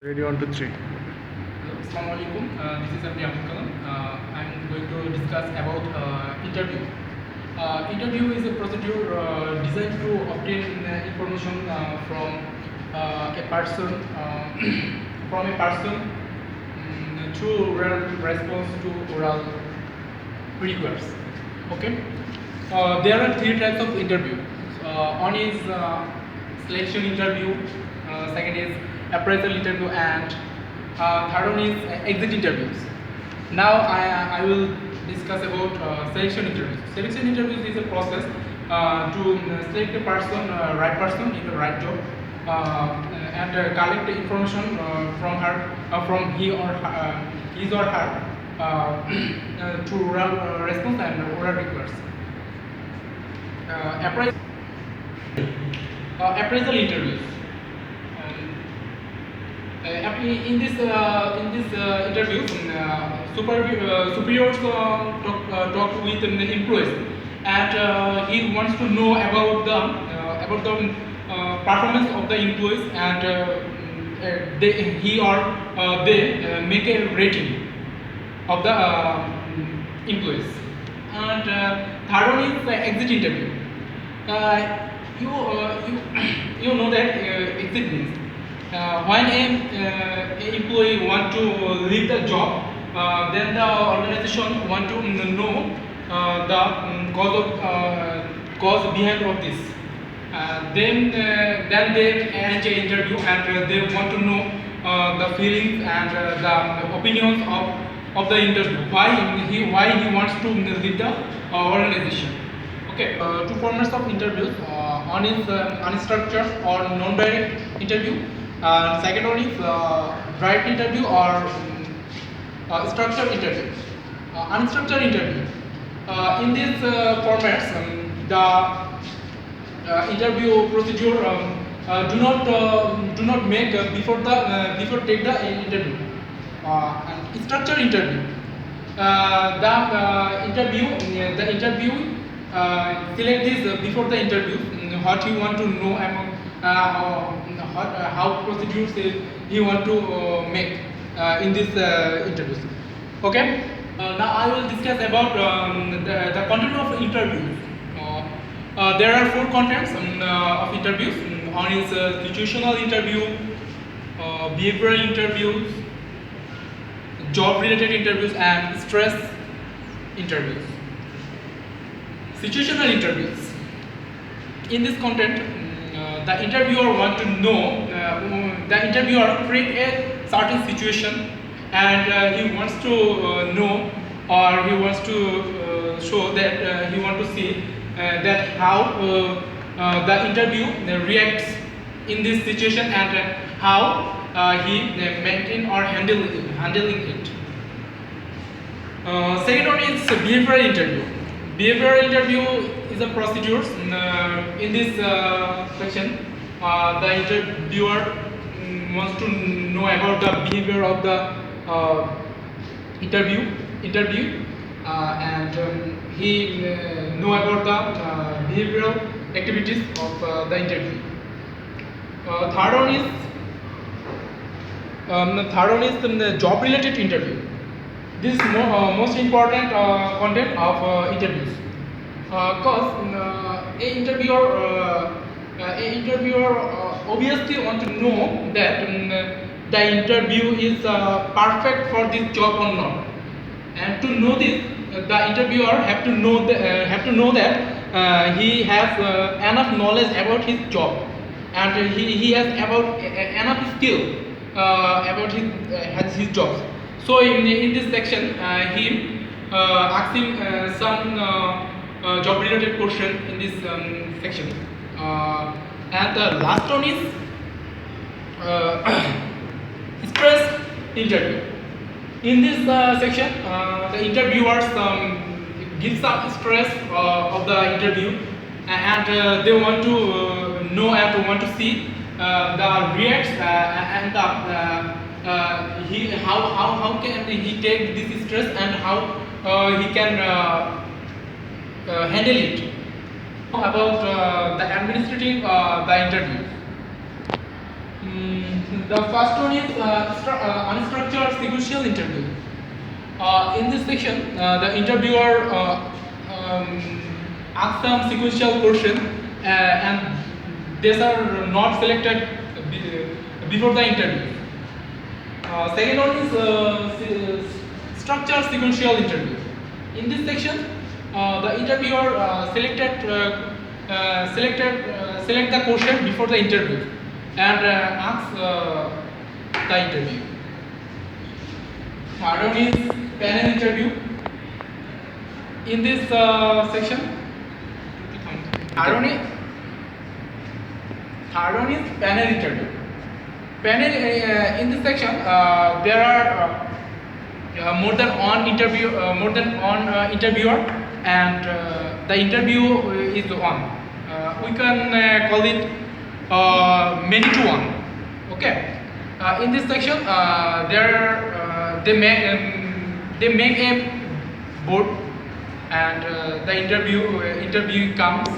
Ready, on to three. Assalamu alaikum. This is Abdi Abdul Kalam. I'm going to discuss about interview. Interview is a procedure designed to obtain information from a person from a person through oral response to oral requests. Okay. There are three types of interview. One is selection interview. Second is appraisal interview, and third one is exit interviews. Now I will discuss about selection interviews. Selection interviews is a process to select a person, right person in the right job, and collect the information from his or her, to oral response and oral requests. Appraisal appraisal interviews. In this interview, superiors talk with the employees, and he wants to know about the performance of the employees, and he or they make a rating of the employees. And third one is the exit interview. You know that exit means when a employee want to leave the job, then the organization want to know the cause behind of this. Then they arrange an interview, and they want to know the feelings and the opinions of the interview. Why he wants to leave the organization. Okay, two formats of interviews. One is unstructured or non-direct interview. Second one is direct interview or structured interview. Unstructured interview. In these formats, the interview procedure do not make before take the interview. And structured interview. The interview select this before the interview. What you want to know about how procedures he want to make in this interviews. Okay. Now I will discuss about the content of interviews. There are four contents of interviews. One is situational interview, behavioral interviews, job-related interviews, and stress interviews. Situational interviews. In this content, the interviewer want to know, the interviewer create a certain situation, and he wants to know, or he wants to show that he want to see that how the interview reacts in this situation, and how he maintain or handling it. Second one is behavioral interview. Behavioral interview is a procedure. In this section, the interviewer wants to know about the behavior of the interview, and he know about the behavioral activities of the interview. Third one is the job related interview. This is most important content of interviews, because a interviewer obviously want to know that the interview is perfect for this job or not. And to know this, the interviewer have to know that he has enough knowledge about his job, and he has enough skill about his jobs. So in this section, he asking some job related question in this section. And the last one is stress interview. In this section, the interviewers give some stress of the interview, and they want to know and want to see the reacts, and how can he take this stress, and how he can handle it. About the administrative the interview. The first one is unstructured sequential interview. In this section, the interviewer asks some sequential question and these are not selected before the interview. Second one is structured sequential interview. In this section, the interviewer select the question before the interview and asks the interview. Third one is panel interview. In this section, third one is panel interview. Panel in this section, there are more than one interviewer, and the interview is on. We can call it many to one. Okay. In this section, they make a board, and the interview comes,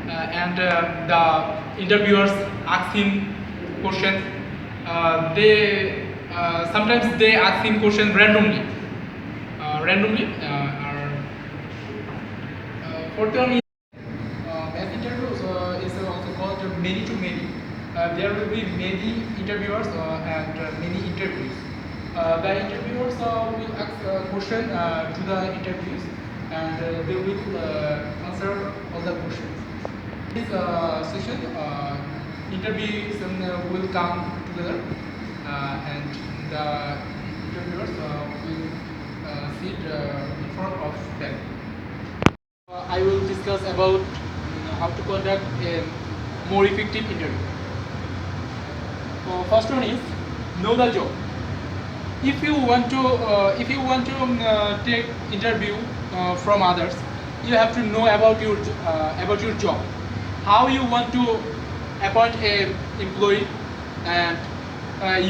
and the interviewers ask him questions. Sometimes they ask him questions randomly. Fourth one is mass interviews is also called many to many. There will be many interviewers and many interviews. The interviewers will ask a question to the interviews, and they will answer all the questions. This session, interviews will come together, and the interviewers will sit in front of them. I will discuss about how to conduct a more effective interview. First one is know the job. If you want to take interview from others, you have to know about your job, how you want to appoint a employee, and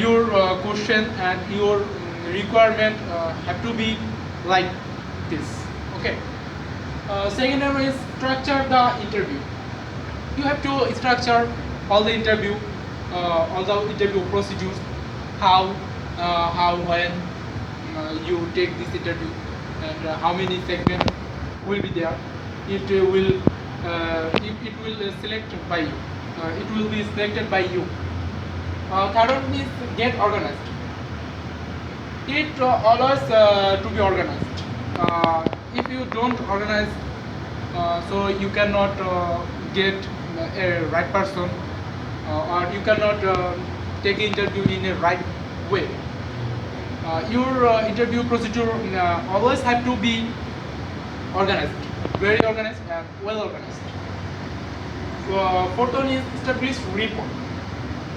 your question and your requirement have to be like this. Okay. Second one is structure the interview. You have to structure all the interview procedures, how when you take this interview, and how many segments will be there. It will select by you. It will be selected by you. Third one is get organized. It always to be organized. If you don't organize, so you cannot get a right person, or you cannot take interview in a right way. Your interview procedure always have to be organized, very organized and well organized. Fourth one is establish report.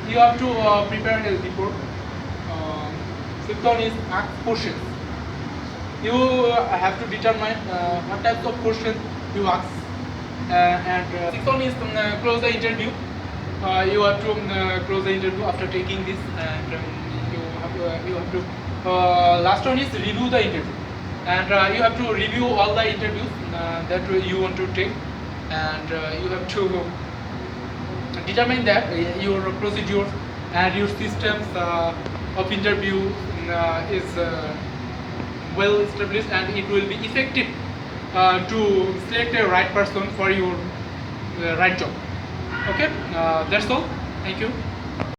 You have to prepare a report. Fifth one is ask questions. You have to determine what types of questions you ask. And sixth one is close the interview. You have to close the interview after taking this, and you have to. Last one is review the interview, and you have to review all the interviews that you want to take, and you have to determine that your procedures and your systems of interview is well established, and it will be effective to select a right person for your right job. Okay, that's all. Thank you.